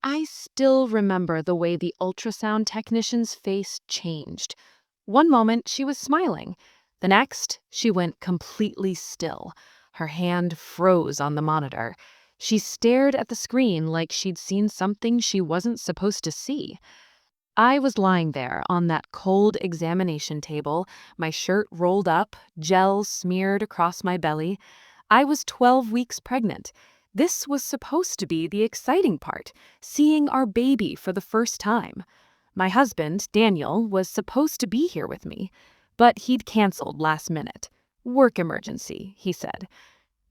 I still remember the way the ultrasound technician's face changed. One moment, she was smiling. The next, she went completely still. Her hand froze on the monitor. She stared at the screen like she'd seen something she wasn't supposed to see. I was lying there on that cold examination table, my shirt rolled up, gel smeared across my belly. I was 12 weeks pregnant. This was supposed to be the exciting part, seeing our baby for the first time. My husband, Daniel, was supposed to be here with me, but he'd canceled last minute. Work emergency, he said.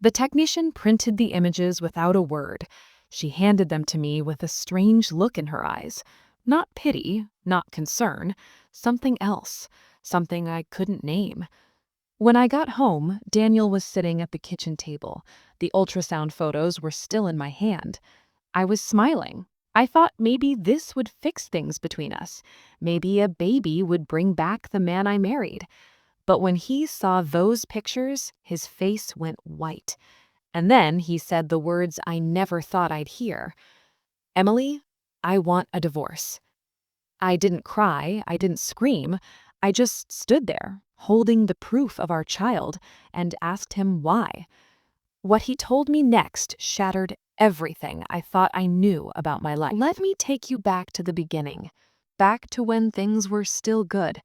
The technician printed the images without a word. She handed them to me with a strange look in her eyes. Not pity, not concern, something else, something I couldn't name. When I got home, Daniel was sitting at the kitchen table. The ultrasound photos were still in my hand. I was smiling. I thought maybe this would fix things between us. Maybe a baby would bring back the man I married. But when he saw those pictures, his face went white. And then he said the words I never thought I'd hear. "Emily, I want a divorce." I didn't cry, I didn't scream. I just stood there, holding the proof of our child, and asked him why. What he told me next shattered everything I thought I knew about my life. Let me take you back to the beginning, back to when things were still good.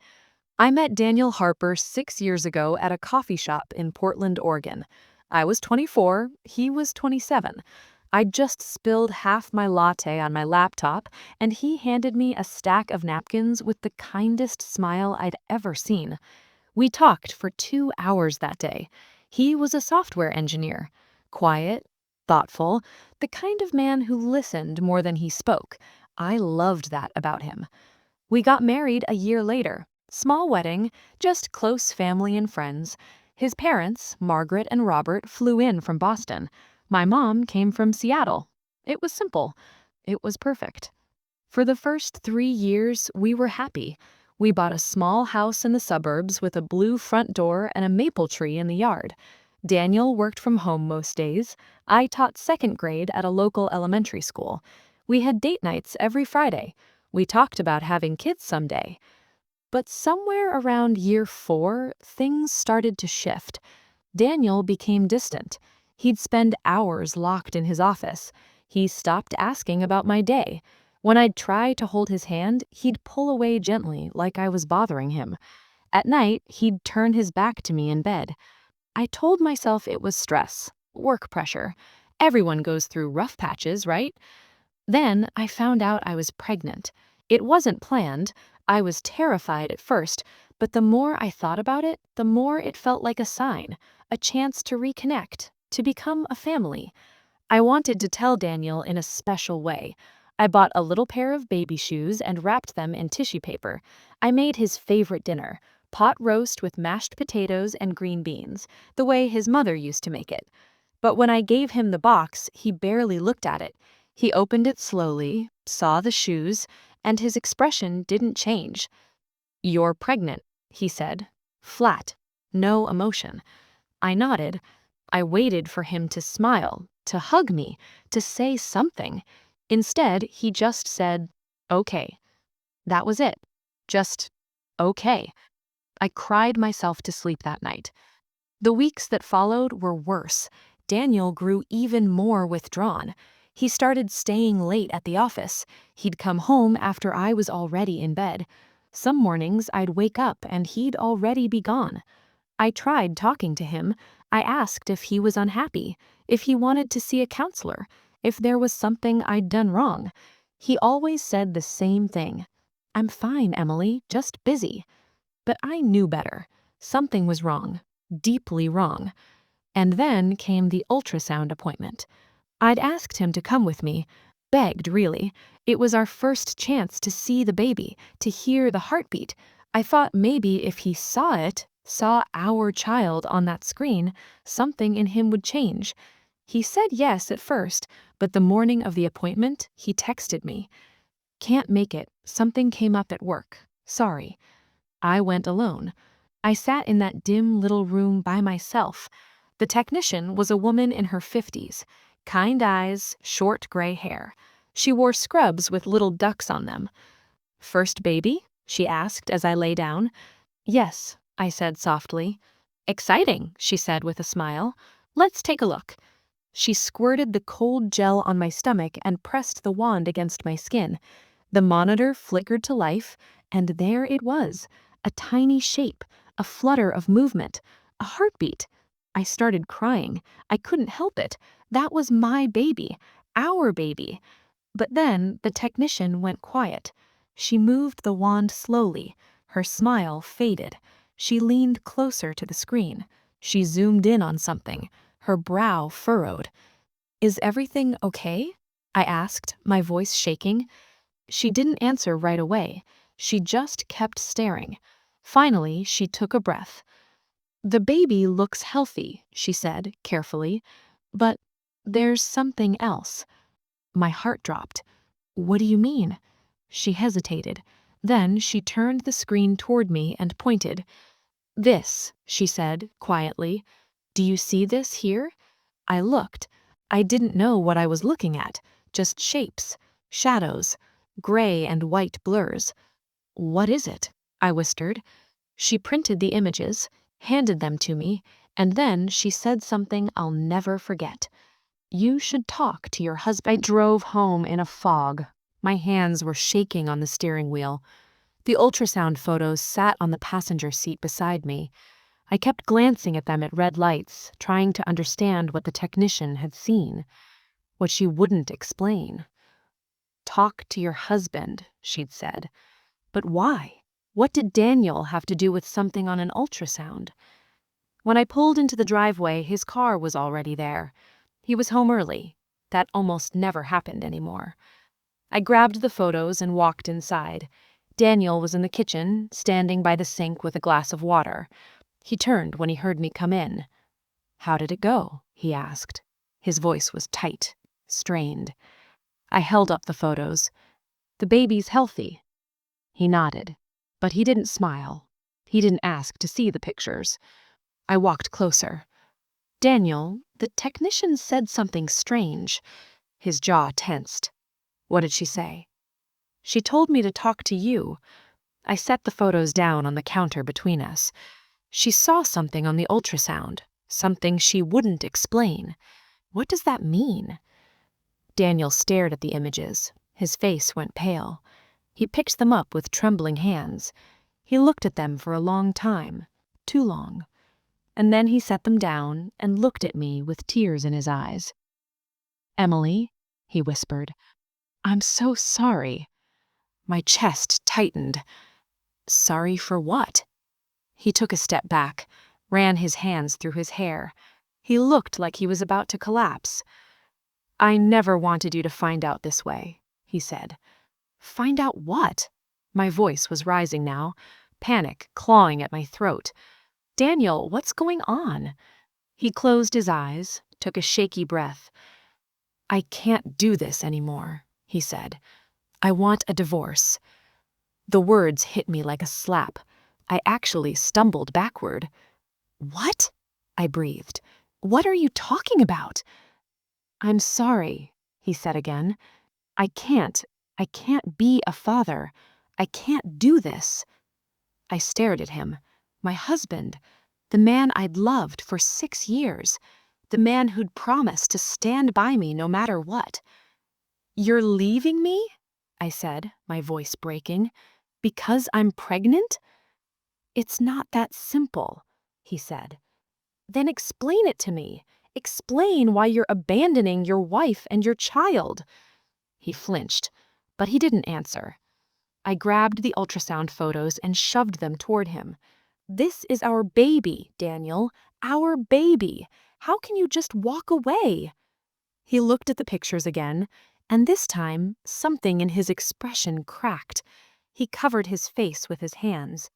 I met Daniel Harper 6 years ago at a coffee shop in Portland, Oregon. I was 24, he was 27. I'd just spilled half my latte on my laptop, and he handed me a stack of napkins with the kindest smile I'd ever seen. We talked for 2 hours that day. He was a software engineer. Quiet, thoughtful, the kind of man who listened more than he spoke. I loved that about him. We got married a year later. Small wedding, just close family and friends. His parents, Margaret and Robert, flew in from Boston. My mom came from Seattle. It was simple. It was perfect. For the first 3 years, we were happy. We bought a small house in the suburbs with a blue front door and a maple tree in the yard. Daniel worked from home most days. I taught second grade at a local elementary school. We had date nights every Friday. We talked about having kids someday. But somewhere around year 4, things started to shift. Daniel became distant. He'd spend hours locked in his office. He stopped asking about my day. When I'd try to hold his hand, he'd pull away gently, like I was bothering him. At night, he'd turn his back to me in bed. I told myself it was stress, work pressure. Everyone goes through rough patches, right? Then I found out I was pregnant. It wasn't planned. I was terrified at first, but the more I thought about it, the more it felt like a sign, a chance to reconnect, to become a family. I wanted to tell Daniel in a special way. I bought a little pair of baby shoes and wrapped them in tissue paper. I made his favorite dinner, pot roast with mashed potatoes and green beans, the way his mother used to make it. But when I gave him the box, he barely looked at it. He opened it slowly, saw the shoes, and his expression didn't change. "You're pregnant," he said, flat, no emotion. I nodded. I waited for him to smile, to hug me, to say something. Instead, he just said, "Okay." That was it. Just, okay. I cried myself to sleep that night. The weeks that followed were worse. Daniel grew even more withdrawn. He started staying late at the office. He'd come home after I was already in bed. Some mornings I'd wake up and he'd already be gone. I tried talking to him. I asked if he was unhappy, if he wanted to see a counselor, if there was something I'd done wrong. He always said the same thing. "I'm fine, Emily, just busy." But I knew better. Something was wrong, deeply wrong. And then came the ultrasound appointment. I'd asked him to come with me, begged really. It was our first chance to see the baby, to hear the heartbeat. I thought maybe if he saw it, saw our child on that screen, something in him would change. He said yes at first, but the morning of the appointment, he texted me. "Can't make it. Something came up at work. Sorry." I went alone. I sat in that dim little room by myself. The technician was a woman in her 50s, kind eyes, short gray hair. She wore scrubs with little ducks on them. "First baby?" she asked as I lay down. "Yes," I said softly. "Exciting," she said with a smile. "Let's take a look." She squirted the cold gel on my stomach and pressed the wand against my skin. The monitor flickered to life, and there it was, a tiny shape, a flutter of movement, a heartbeat. I started crying. I couldn't help it. That was my baby, our baby. But then the technician went quiet. She moved the wand slowly. Her smile faded. She leaned closer to the screen. She zoomed in on something. Her brow furrowed. "Is everything okay?" I asked, my voice shaking. She didn't answer right away. She just kept staring. Finally, she took a breath. "The baby looks healthy," she said carefully, "but there's something else." My heart dropped. "What do you mean?" She hesitated. Then she turned the screen toward me and pointed. "This," she said quietly. "Do you see this here?" I looked. I didn't know what I was looking at, just shapes, shadows, gray and white blurs. "What is it?" I whispered. She printed the images, handed them to me, and then she said something I'll never forget. "You should talk to your husband." I drove home in a fog. My hands were shaking on the steering wheel. The ultrasound photos sat on the passenger seat beside me. I kept glancing at them at red lights, trying to understand what the technician had seen, what she wouldn't explain. "Talk to your husband," she'd said. But why? What did Daniel have to do with something on an ultrasound? When I pulled into the driveway, his car was already there. He was home early. That almost never happened anymore. I grabbed the photos and walked inside. Daniel was in the kitchen, standing by the sink with a glass of water. He turned when he heard me come in. "How did it go?" he asked. His voice was tight, strained. I held up the photos. "The baby's healthy." He nodded, but he didn't smile. He didn't ask to see the pictures. I walked closer. "Daniel, the technician said something strange." His jaw tensed. "What did she say?" "She told me to talk to you." I set the photos down on the counter between us. "She saw something on the ultrasound, something she wouldn't explain. What does that mean?" Daniel stared at the images. His face went pale. He picked them up with trembling hands. He looked at them for a long time, too long. And then he set them down and looked at me with tears in his eyes. "Emily," he whispered, "I'm so sorry." My chest tightened. "Sorry for what?" He took a step back, ran his hands through his hair. He looked like he was about to collapse. "I never wanted you to find out this way," he said. "Find out what?" My voice was rising now, panic clawing at my throat. "Daniel, what's going on?" He closed his eyes, took a shaky breath. "I can't do this anymore," he said. "I want a divorce." The words hit me like a slap. I actually stumbled backward. "What?" I breathed. "What are you talking about?" "I'm sorry," he said again. I can't be a father. I can't do this." I stared at him. My husband, the man I'd loved for 6 years, the man who'd promised to stand by me no matter what. "You're leaving me?" I said, my voice breaking. "Because I'm pregnant?" "It's not that simple," he said. "Then explain it to me. Explain why you're abandoning your wife and your child." He flinched, but he didn't answer. I grabbed the ultrasound photos and shoved them toward him. "This is our baby, Daniel. Our baby. How can you just walk away?" He looked at the pictures again, and this time something in his expression cracked. He covered his face with his hands.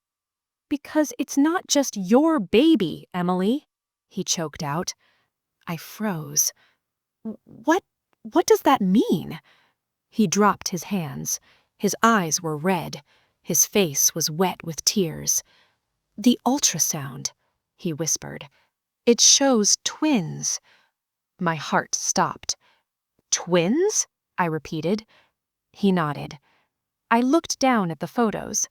"Because it's not just your baby, Emily," he choked out. I froze. What does that mean?" He dropped his hands. His eyes were red. His face was wet with tears. "The ultrasound," he whispered. "It shows twins." My heart stopped. "Twins?" I repeated. He nodded. I looked down at the photos.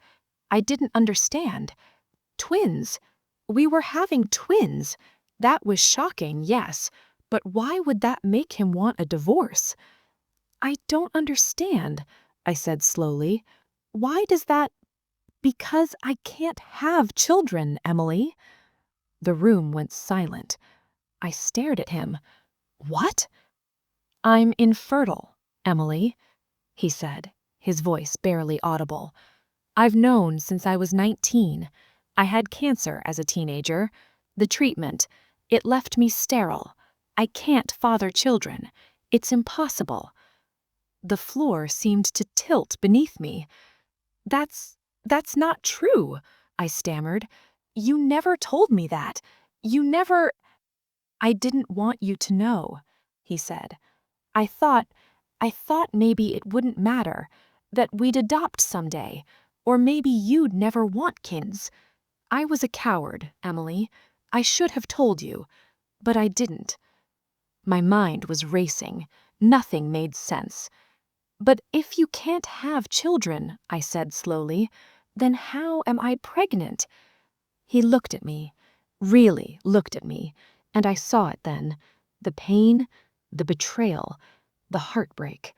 I didn't understand. Twins. We were having twins. That was shocking, yes, but why would that make him want a divorce? I don't understand, I said slowly. Why does that... Because I can't have children, Emily. The room went silent. I stared at him. What? I'm infertile, Emily, he said, his voice barely audible. I've known since I was 19. I had cancer as a teenager. The treatment, it left me sterile. I can't father children. It's impossible. The floor seemed to tilt beneath me. That's not true, I stammered. You never told me that. You never... I didn't want you to know, he said. I thought maybe it wouldn't matter, that we'd adopt someday, or maybe you'd never want kids. I was a coward, Emily. I should have told you, but I didn't. My mind was racing. Nothing made sense. But if you can't have children, I said slowly, then how am I pregnant? He looked at me, really looked at me, and I saw it then. The pain, the betrayal, the heartbreak.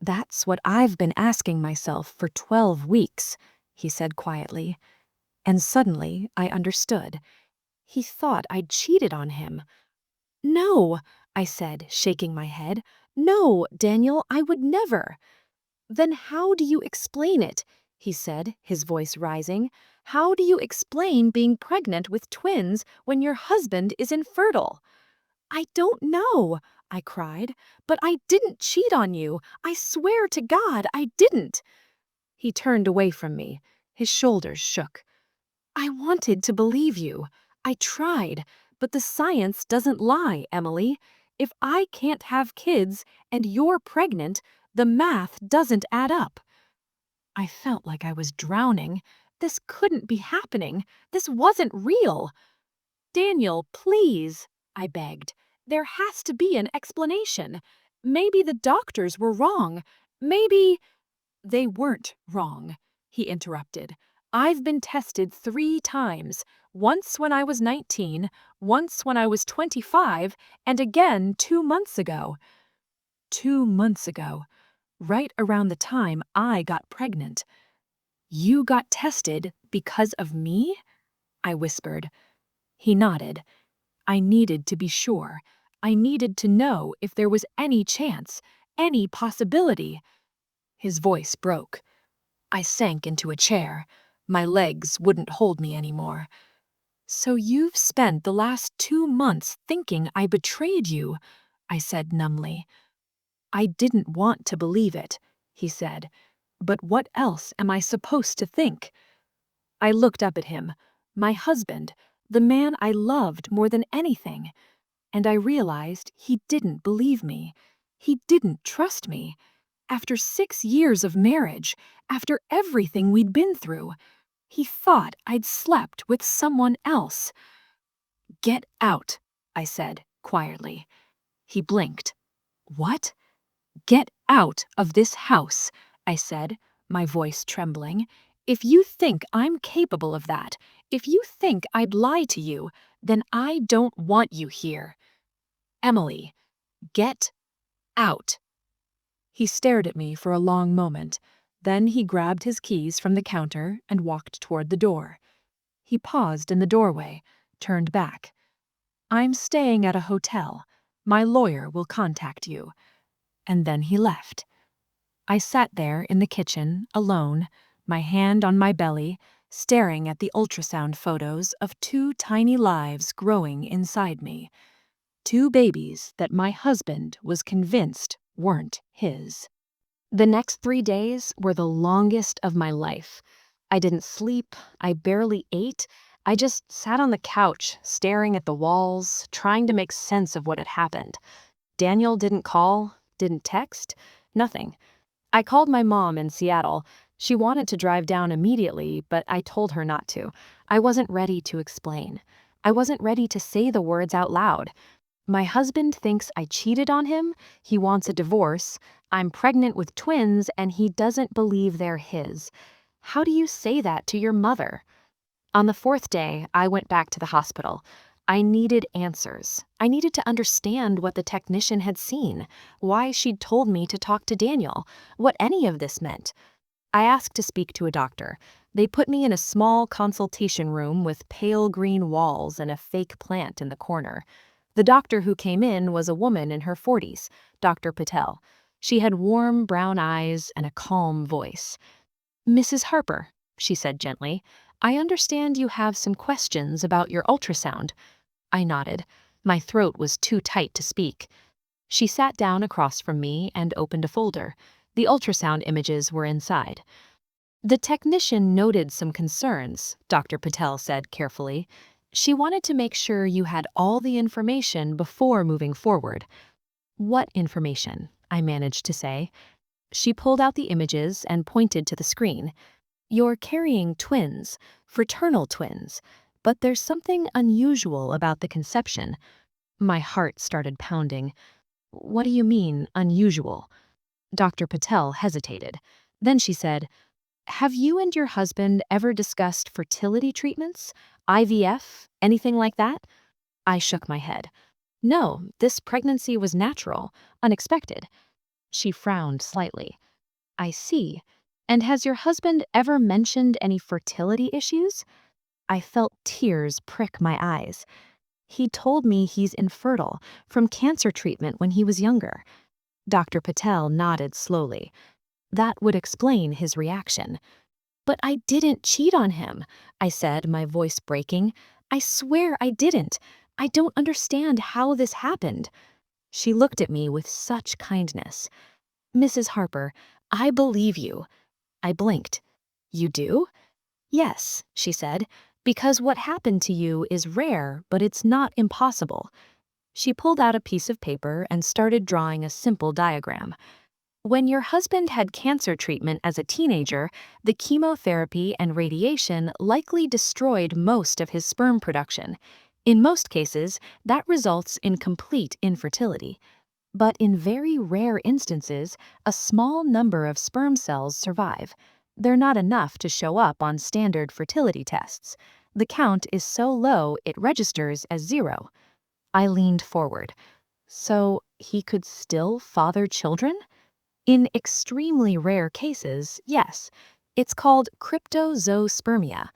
That's what I've been asking myself for 12 weeks, he said quietly. And suddenly I understood. He thought I'd cheated on him. No, I said, shaking my head. No, Daniel, I would never. Then how do you explain it? He said, his voice rising. How do you explain being pregnant with twins when your husband is infertile? I don't know, I cried, but I didn't cheat on you. I swear to God, I didn't. He turned away from me. His shoulders shook. I wanted to believe you. I tried, but the science doesn't lie, Emily. If I can't have kids and you're pregnant, the math doesn't add up. I felt like I was drowning. This couldn't be happening. This wasn't real. Daniel, please, I begged. There has to be an explanation. Maybe the doctors were wrong. Maybe... They weren't wrong, he interrupted. I've been tested 3 times. Once when I was 19, once when I was 25, and again 2 months ago. 2 months ago, right around the time I got pregnant. You got tested because of me? I whispered. He nodded. I needed to be sure. I needed to know if there was any chance, any possibility. His voice broke. I sank into a chair. My legs wouldn't hold me anymore. So you've spent the last 2 months thinking I betrayed you, I said numbly. I didn't want to believe it, he said. But what else am I supposed to think? I looked up at him, my husband, the man I loved more than anything, and I realized he didn't believe me. He didn't trust me. After 6 years of marriage, after everything we'd been through, he thought I'd slept with someone else. Get out, I said quietly. He blinked. What? Get out of this house, I said, my voice trembling. If you think I'm capable of that, if you think I'd lie to you, then I don't want you here. Emily, get out. He stared at me for a long moment. Then he grabbed his keys from the counter and walked toward the door. He paused in the doorway, turned back. I'm staying at a hotel. My lawyer will contact you. And then he left. I sat there in the kitchen, alone, my hand on my belly, staring at the ultrasound photos of 2 tiny lives growing inside me. 2 babies that my husband was convinced weren't his. The next 3 days were the longest of my life. I didn't sleep, I barely ate. I just sat on the couch, staring at the walls, trying to make sense of what had happened. Daniel didn't call, didn't text, nothing. I called my mom in Seattle. She wanted to drive down immediately, but I told her not to. I wasn't ready to explain. I wasn't ready to say the words out loud. My husband thinks I cheated on him, he wants a divorce, I'm pregnant with twins, and he doesn't believe they're his. How do you say that to your mother? On the fourth day, I went back to the hospital. I needed answers. I needed to understand what the technician had seen, why she'd told me to talk to Daniel, what any of this meant. I asked to speak to a doctor. They put me in a small consultation room with pale green walls and a fake plant in the corner. The doctor who came in was a woman in her 40s, Dr. Patel. She had warm brown eyes and a calm voice. "Mrs. Harper," she said gently, "I understand you have some questions about your ultrasound." I nodded. My throat was too tight to speak. She sat down across from me and opened a folder. The ultrasound images were inside. "The technician noted some concerns," Dr. Patel said carefully. "She wanted to make sure you had all the information before moving forward." "What information?" I managed to say. She pulled out the images and pointed to the screen. "You're carrying twins, fraternal twins, but there's something unusual about the conception." My heart started pounding. "What do you mean, unusual?" Dr. Patel hesitated. Then she said, "Have you and your husband ever discussed fertility treatments? IVF? Anything like that?" I shook my head. "No, this pregnancy was natural, unexpected." She frowned slightly. "I see. And has your husband ever mentioned any fertility issues?" I felt tears prick my eyes. "He told me he's infertile from cancer treatment when he was younger." Dr. Patel nodded slowly. That would explain his reaction. "But I didn't cheat on him," I said, my voice breaking. "I swear I didn't. I don't understand how this happened." She looked at me with such kindness. "Mrs. Harper, I believe you." I blinked. "You do?" "Yes," she said, "because what happened to you is rare, but it's not impossible." She pulled out a piece of paper and started drawing a simple diagram. "When your husband had cancer treatment as a teenager, the chemotherapy and radiation likely destroyed most of his sperm production. In most cases, that results in complete infertility. But in very rare instances, a small number of sperm cells survive. They're not enough to show up on standard fertility tests. The count is so low it registers as 0. I leaned forward. "So he could still father children?" "In extremely rare cases, yes. It's called cryptozoospermia.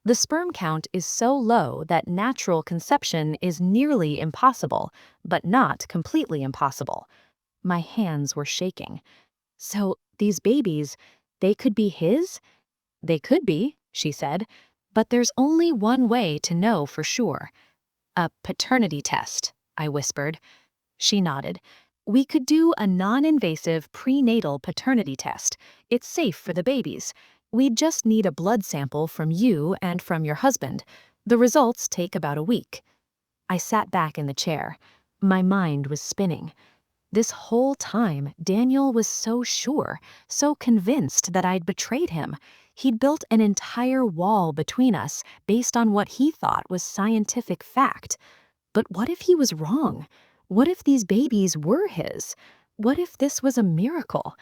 The sperm count is so low that natural conception is nearly impossible, but not completely impossible." My hands were shaking. "So these babies, they could be his?" "They could be," she said, "but there's only one way to know for sure." "A paternity test," I whispered. She nodded. "We could do a non-invasive prenatal paternity test. It's safe for the babies. We'd just need a blood sample from you and from your husband. The results take about a week." I sat back in the chair. My mind was spinning. This whole time, Daniel was so sure, so convinced that I'd betrayed him. He'd built an entire wall between us based on what he thought was scientific fact. But what if he was wrong? What if these babies were his? What if this was a miracle?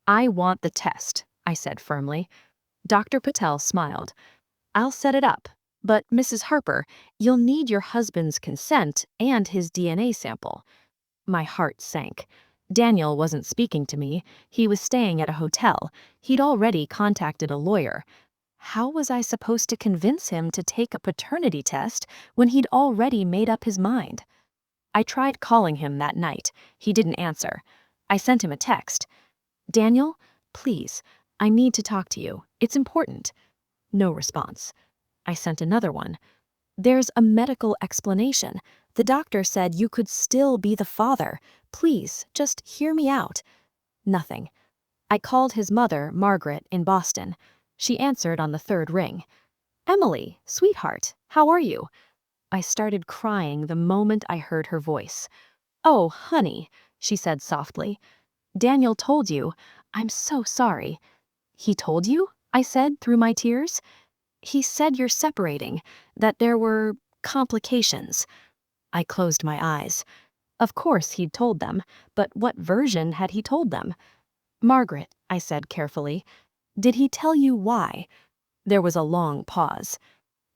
"I want the test," I said firmly. Dr. Patel smiled. "I'll set it up. But, Mrs. Harper, you'll need your husband's consent and his DNA sample." My heart sank. Daniel wasn't speaking to me. He was staying at a hotel. He'd already contacted a lawyer. How was I supposed to convince him to take a paternity test when he'd already made up his mind? I tried calling him that night. He didn't answer. I sent him a text. "Daniel, please, I need to talk to you. It's important." No response. I sent another one. "There's a medical explanation. The doctor said you could still be the father. Please, just hear me out." Nothing. I called his mother, Margaret, in Boston. She answered on the third ring. "Emily, sweetheart, how are you?" I started crying the moment I heard her voice. "Oh, honey," she said softly. "Daniel told you. I'm so sorry." "He told you?" I said through my tears. "He said you're separating, that there were complications." I closed my eyes. Of course he'd told them, but what version had he told them? "Margaret," I said carefully, "did he tell you why?" There was a long pause.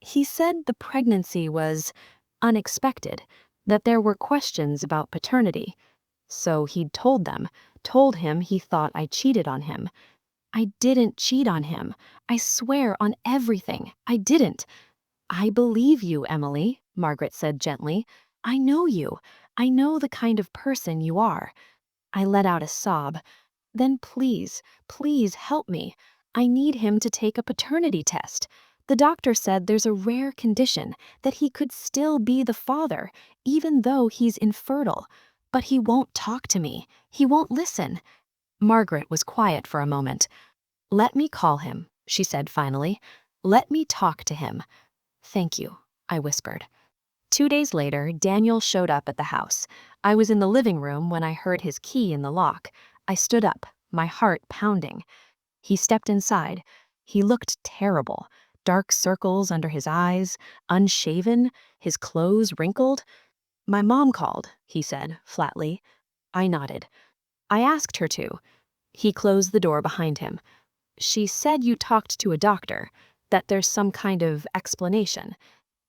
"He said the pregnancy was unexpected, that there were questions about paternity. So he'd told him he thought I cheated on him. I didn't cheat on him. I swear on everything, I didn't." "I believe you, Emily," Margaret said gently. "I know you. I know the kind of person you are." I let out a sob. "Then please, please help me. I need him to take a paternity test. The doctor said there's a rare condition that he could still be the father, even though he's infertile. But he won't talk to me. He won't listen." Margaret was quiet for a moment. "Let me call him," she said finally. "Let me talk to him." "Thank you," I whispered. 2 days later, Daniel showed up at the house. I was in the living room when I heard his key in the lock. I stood up, my heart pounding. He stepped inside. He looked terrible. Dark circles under his eyes, unshaven, his clothes wrinkled. "My mom called," he said flatly. I nodded. "I asked her to." He closed the door behind him. "She said you talked to a doctor, that there's some kind of explanation."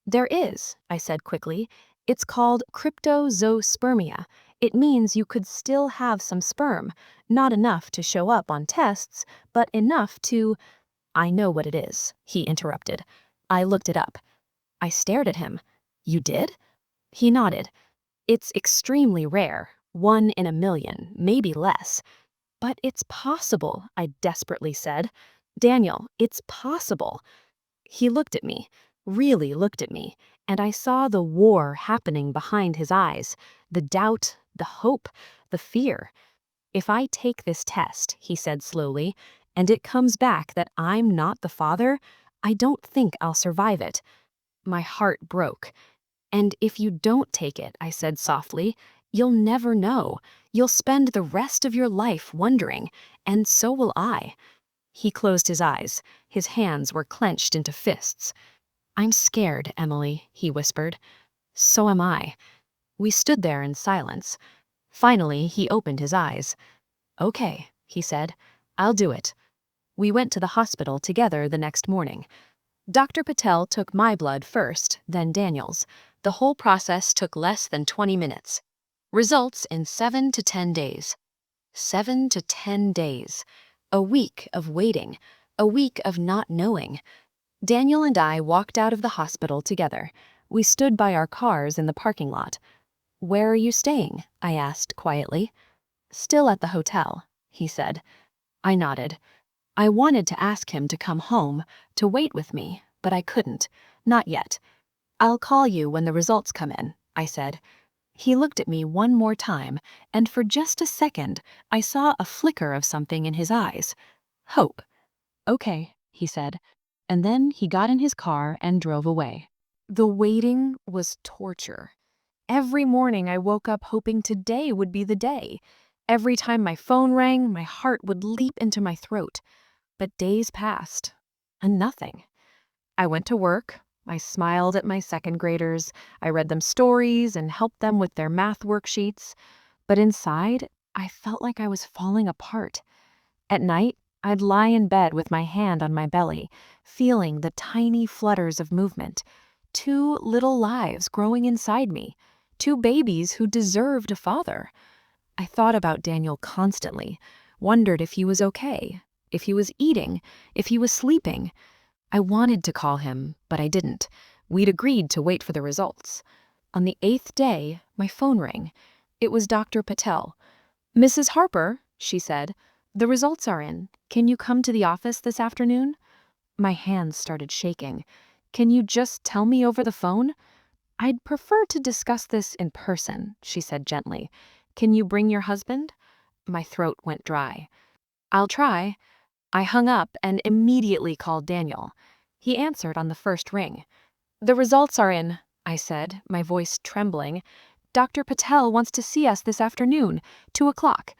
"There is," I said quickly. "It's called cryptozoospermia. It means you could still have some sperm, not enough to show up on tests, but enough to—" "I know what it is," he interrupted. I looked it up. I stared at him. "You did?" He nodded. "It's extremely rare, 1 in a million, maybe less." "But it's possible," I desperately said. "Daniel, it's possible." He looked at me, really looked at me, and I saw the war happening behind his eyes, the doubt, the hope, the fear. "If I take this test," he said slowly, "and it comes back that I'm not the father, I don't think I'll survive it." My heart broke. "And if you don't take it," I said softly, "you'll never know. You'll spend the rest of your life wondering, and so will I." He closed his eyes. His hands were clenched into fists. "I'm scared, Emily," he whispered. "So am I." We stood there in silence. Finally, he opened his eyes. "Okay," he said. "I'll do it." We went to the hospital together the next morning. Dr. Patel took my blood first, then Daniel's. The whole process took less than 20 minutes. Results in 7 to 10 days. 7 to 10 days. A week of waiting. A week of not knowing. Daniel and I walked out of the hospital together. We stood by our cars in the parking lot. "Where are you staying?" I asked quietly. "Still at the hotel," he said. I nodded. I wanted to ask him to come home, to wait with me, but I couldn't. Not yet. "I'll call you when the results come in," I said. He looked at me one more time, and for just a second, I saw a flicker of something in his eyes. Hope. "Okay," he said. And then he got in his car and drove away. The waiting was torture. Every morning I woke up hoping today would be the day. Every time my phone rang, my heart would leap into my throat. But days passed, and nothing. I went to work. I smiled at my second graders. I read them stories and helped them with their math worksheets. But inside, I felt like I was falling apart. At night, I'd lie in bed with my hand on my belly, feeling the tiny flutters of movement. 2 little lives growing inside me. 2 babies who deserved a father. I thought about Daniel constantly, wondered if he was okay, if he was eating, if he was sleeping. I wanted to call him, but I didn't. We'd agreed to wait for the results. On the 8th day, my phone rang. It was Dr. Patel. "Mrs. Harper," she said, "the results are in. Can you come to the office this afternoon?" My hands started shaking. "Can you just tell me over the phone?" "I'd prefer to discuss this in person," she said gently. "Can you bring your husband?" My throat went dry. "I'll try." I hung up and immediately called Daniel. He answered on the first ring. "The results are in," I said, my voice trembling. "Dr. Patel wants to see us this afternoon, 2 o'clock."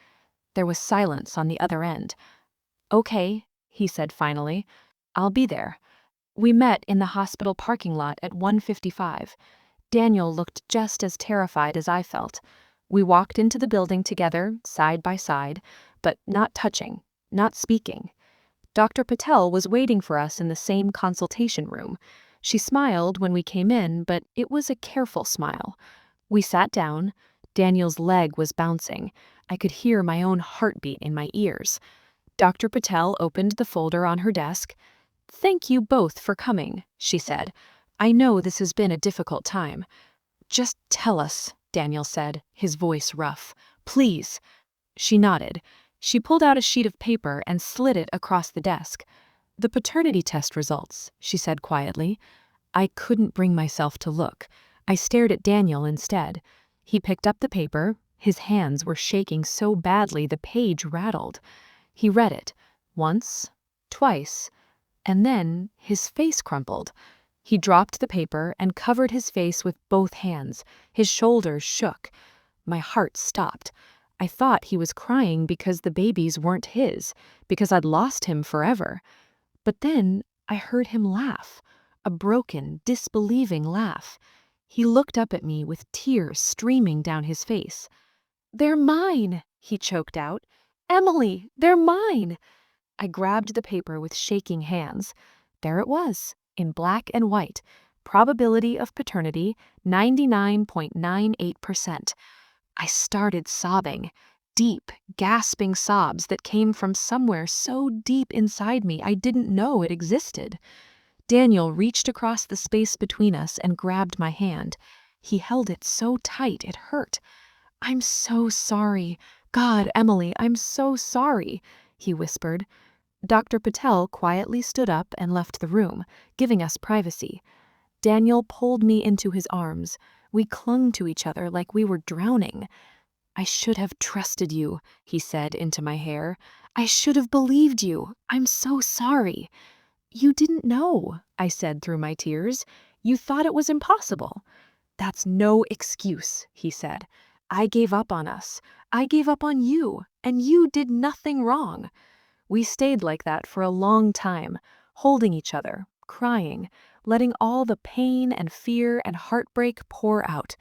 There was silence on the other end. "Okay," he said finally. "I'll be there." We met in the hospital parking lot at 1:55. Daniel looked just as terrified as I felt. We walked into the building together, side by side, but not touching, not speaking. Dr. Patel was waiting for us in the same consultation room. She smiled when we came in, but it was a careful smile. We sat down. Daniel's leg was bouncing. I could hear my own heartbeat in my ears. Dr. Patel opened the folder on her desk. "Thank you both for coming," she said. "I know this has been a difficult time." "Just tell us," Daniel said, his voice rough. "Please." She nodded. She pulled out a sheet of paper and slid it across the desk. "The paternity test results," she said quietly. I couldn't bring myself to look. I stared at Daniel instead. He picked up the paper. His hands were shaking so badly the page rattled. He read it once, twice, and then his face crumpled. He dropped the paper and covered his face with both hands. His shoulders shook. My heart stopped. I thought he was crying because the babies weren't his, because I'd lost him forever. But then I heard him laugh, a broken, disbelieving laugh. He looked up at me with tears streaming down his face. "They're mine," he choked out. "Emily, they're mine." I grabbed the paper with shaking hands. There it was, in black and white. Probability of paternity, 99.98%. I started sobbing, deep, gasping sobs that came from somewhere so deep inside me I didn't know it existed. Daniel reached across the space between us and grabbed my hand. He held it so tight it hurt. "I'm so sorry. God, Emily, I'm so sorry," he whispered. Dr. Patel quietly stood up and left the room, giving us privacy. Daniel pulled me into his arms. We clung to each other like we were drowning. "I should have trusted you," he said into my hair. "I should have believed you. I'm so sorry." "You didn't know," I said through my tears. "You thought it was impossible." "That's no excuse," he said. "I gave up on us. I gave up on you, and you did nothing wrong." We stayed like that for a long time, holding each other, crying, letting all the pain and fear and heartbreak pour out.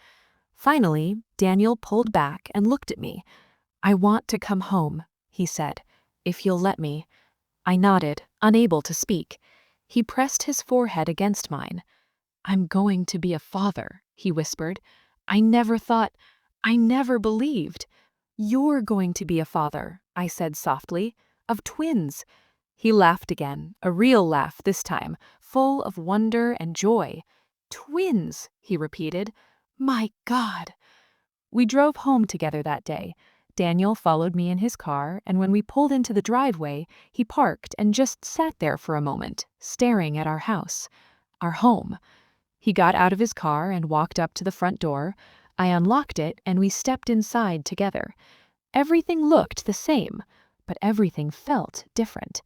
Finally, Daniel pulled back and looked at me. "I want to come home," he said, "if you'll let me." I nodded, unable to speak. He pressed his forehead against mine. "I'm going to be a father," he whispered. I never believed." "You're going to be a father," I said softly, "of twins." He laughed again, a real laugh this time, full of wonder and joy. "Twins," he repeated. "My God." We drove home together that day. Daniel followed me in his car, and when we pulled into the driveway, he parked and just sat there for a moment, staring at our house, our home. He got out of his car and walked up to the front door. I unlocked it, and we stepped inside together. Everything looked the same, but everything felt different.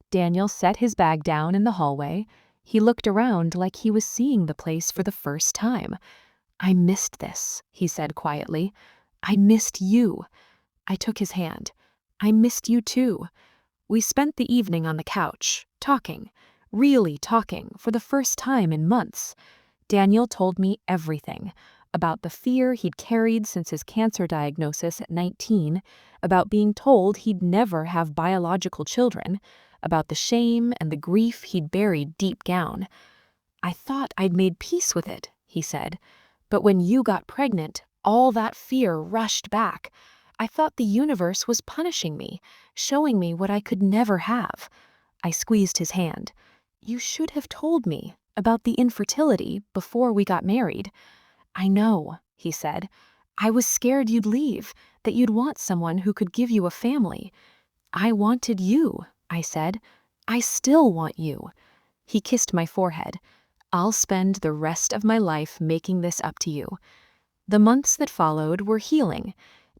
Daniel set his bag down in the hallway. He looked around like he was seeing the place for the first time. "I missed this," he said quietly. "I missed you." I took his hand. "I missed you too." We spent the evening on the couch, talking, really talking, for the first time in months. Daniel told me everything. About the fear he'd carried since his cancer diagnosis at 19, about being told he'd never have biological children, about the shame and the grief he'd buried deep down. "I thought I'd made peace with it," he said. "But when you got pregnant, all that fear rushed back. I thought the universe was punishing me, showing me what I could never have." I squeezed his hand. "You should have told me about the infertility before we got married." "I know," he said. "I was scared you'd leave, that you'd want someone who could give you a family." "I wanted you," I said. "I still want you." He kissed my forehead. "I'll spend the rest of my life making this up to you." The months that followed were healing.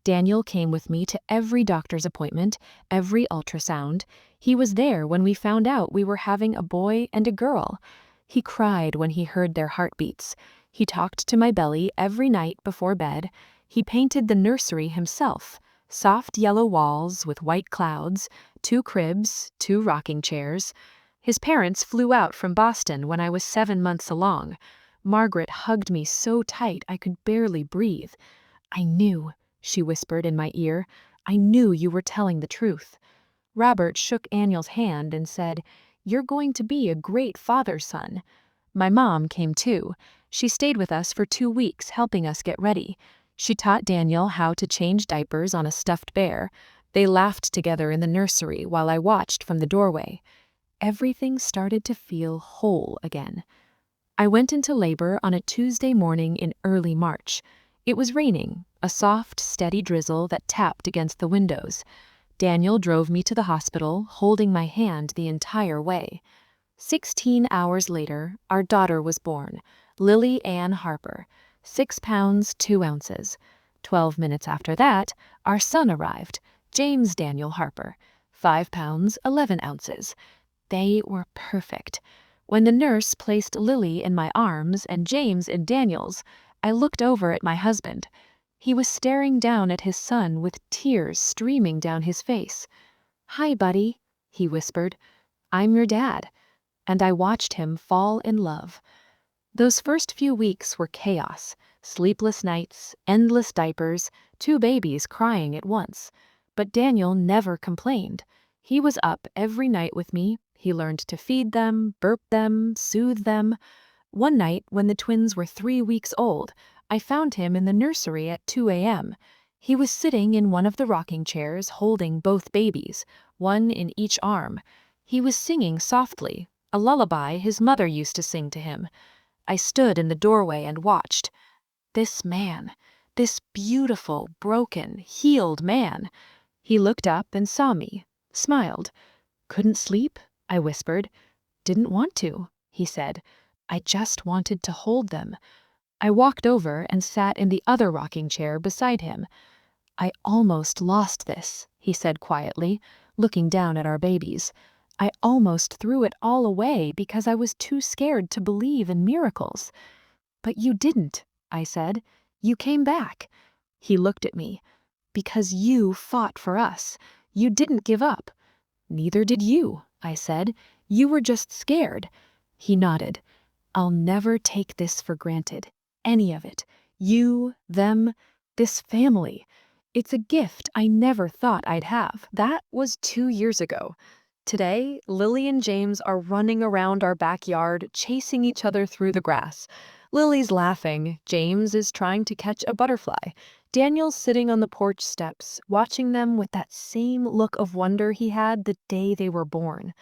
Daniel came with me to every doctor's appointment, every ultrasound. He was there when we found out we were having a boy and a girl. He cried when he heard their heartbeats. He talked to my belly every night before bed. He painted the nursery himself. Soft yellow walls with white clouds, 2 cribs, 2 rocking chairs. His parents flew out from Boston when I was 7 months along. Margaret hugged me so tight I could barely breathe. "I knew," she whispered in my ear. "I knew you were telling the truth." Robert shook Aniel's hand and said, "You're going to be a great father, son." My mom came too. She stayed with us for 2 weeks, helping us get ready. She taught Daniel how to change diapers on a stuffed bear. They laughed together in the nursery while I watched from the doorway. Everything started to feel whole again. I went into labor on a Tuesday morning in early March. It was raining, a soft, steady drizzle that tapped against the windows. Daniel drove me to the hospital, holding my hand the entire way. 16 hours later, our daughter was born, Lily Ann Harper, 6 pounds 2 ounces. 12 minutes after that, our son arrived, James Daniel Harper, 5 pounds 11 ounces. They were perfect. When the nurse placed Lily in my arms and James in Daniel's, I looked over at my husband. He was staring down at his son with tears streaming down his face. "Hi, buddy," he whispered. "I'm your dad." And I watched him fall in love. Those first few weeks were chaos. Sleepless nights, endless diapers, 2 babies crying at once. But Daniel never complained. He was up every night with me. He learned to feed them, burp them, soothe them. One night, when the twins were 3 weeks old, I found him in the nursery at 2 a.m. He was sitting in one of the rocking chairs holding both babies, one in each arm. He was singing softly, a lullaby his mother used to sing to him. I stood in the doorway and watched. This man, this beautiful, broken, healed man. He looked up and saw me, smiled. "Couldn't sleep?" I whispered. "Didn't want to," he said. "I just wanted to hold them." I walked over and sat in the other rocking chair beside him. "I almost lost this," he said quietly, looking down at our babies. "I almost threw it all away because I was too scared to believe in miracles." "But you didn't," I said. "You came back." He looked at me. "Because you fought for us. You didn't give up." "Neither did you," I said. "You were just scared." He nodded. "I'll never take this for granted. Any of it. You, them, this family. It's a gift I never thought I'd have." That was 2 years ago. Today, Lily and James are running around our backyard, chasing each other through the grass. Lily's laughing. James is trying to catch a butterfly. Daniel's sitting on the porch steps, watching them with that same look of wonder he had the day they were born.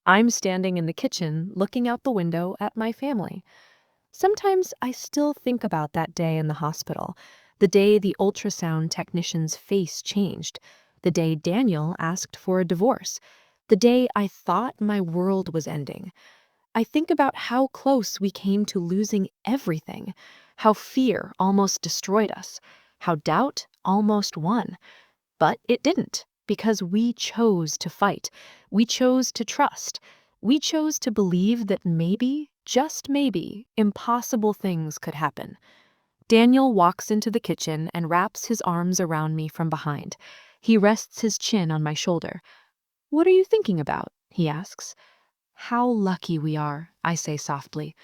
I'm standing in the kitchen, looking out the window at my family. Sometimes I still think about that day in the hospital, the day the ultrasound technician's face changed, the day Daniel asked for a divorce, the day I thought my world was ending. I think about how close we came to losing everything, how fear almost destroyed us, how doubt almost won. But it didn't, because we chose to fight. We chose to trust. We chose to believe that maybe, just maybe, impossible things could happen. Daniel walks into the kitchen and wraps his arms around me from behind. He rests his chin on my shoulder. "What are you thinking about?" he asks. "How lucky we are," I say softly.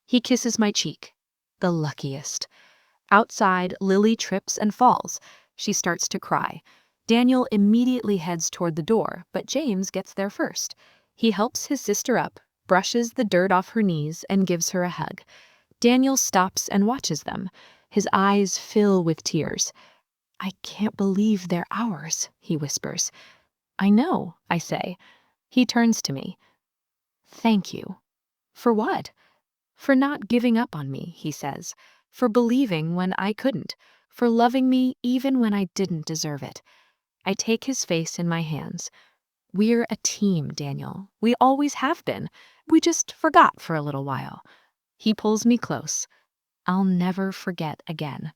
He kisses my cheek. The luckiest. Outside, Lily trips and falls. She starts to cry. Daniel immediately heads toward the door, but James gets there first. He helps his sister up, brushes the dirt off her knees, and gives her a hug. Daniel stops and watches them. His eyes fill with tears. "I can't believe they're ours," he whispers. "I know," I say. He turns to me. "Thank you." "For what?" "For not giving up on me," he says. "For believing when I couldn't. For loving me even when I didn't deserve it." I take his face in my hands. "We're a team, Daniel. We always have been. We just forgot for a little while." He pulls me close. I'll never forget again.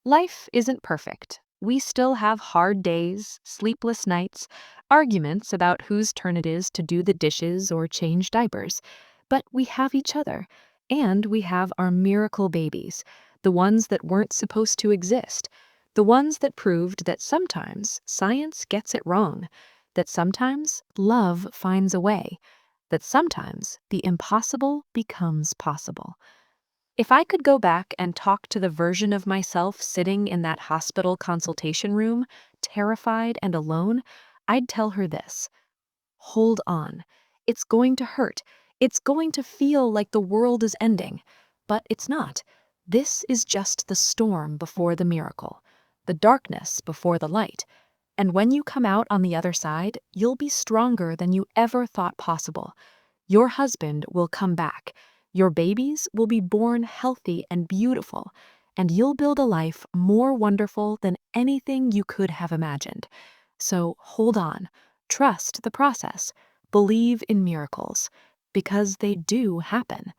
Life isn't perfect. We still have hard days, sleepless nights, arguments about whose turn it is to do the dishes or change diapers. But we have each other, and we have our miracle babies, the ones that weren't supposed to exist, the ones that proved that sometimes science gets it wrong, that sometimes love finds a way, that sometimes the impossible becomes possible. If I could go back and talk to the version of myself sitting in that hospital consultation room, terrified and alone, I'd tell her this: hold on. It's going to hurt. It's going to feel like the world is ending. But it's not. This is just the storm before the miracle, the darkness before the light. And when you come out on the other side, you'll be stronger than you ever thought possible. Your husband will come back. Your babies will be born healthy and beautiful. And you'll build a life more wonderful than anything you could have imagined. So hold on. Trust the process. Believe in miracles. Because they do happen.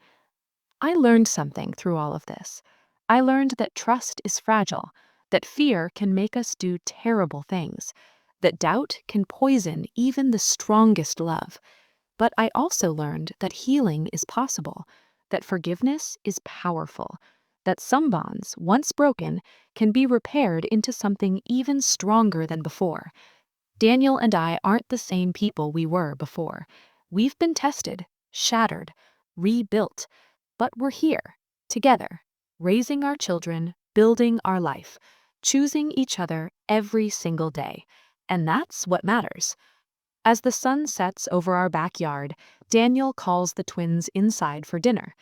I learned something through all of this. I learned that trust is fragile, that fear can make us do terrible things, that doubt can poison even the strongest love. But I also learned that healing is possible, that forgiveness is powerful, that some bonds, once broken, can be repaired into something even stronger than before. Daniel and I aren't the same people we were before. We've been tested, shattered, rebuilt, but we're here, together, raising our children, building our life, choosing each other every single day. And that's what matters. As the sun sets over our backyard, Daniel calls the twins inside for dinner.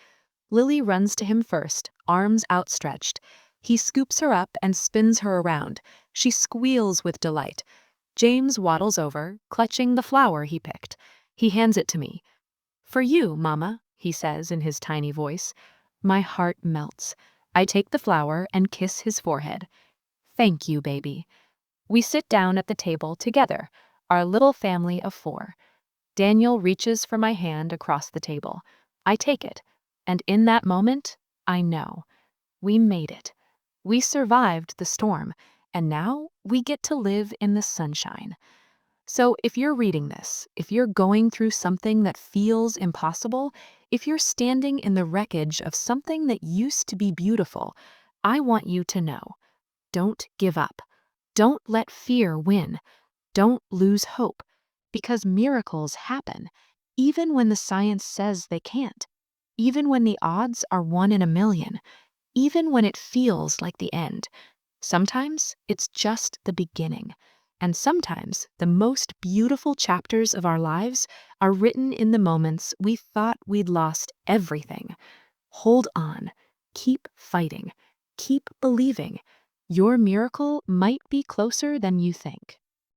Lily runs to him first, arms outstretched. He scoops her up and spins her around. She squeals with delight. James waddles over, clutching the flower he picked. He hands it to me. "For you, Mama," he says in his tiny voice. My heart melts. I take the flower and kiss his forehead. "Thank you, baby." We sit down at the table together, our little family of 4. Daniel reaches for my hand across the table. I take it, and in that moment, I know. We made it. We survived the storm, and now we get to live in the sunshine. So if you're reading this, if you're going through something that feels impossible, if you're standing in the wreckage of something that used to be beautiful, I want you to know: don't give up. Don't let fear win. Don't lose hope, because miracles happen, even when the science says they can't, even when the odds are 1 in a million, even when it feels like the end. Sometimes it's just the beginning. And sometimes the most beautiful chapters of our lives are written in the moments we thought we'd lost everything. Hold on. Keep fighting. Keep believing. Your miracle might be closer than you think.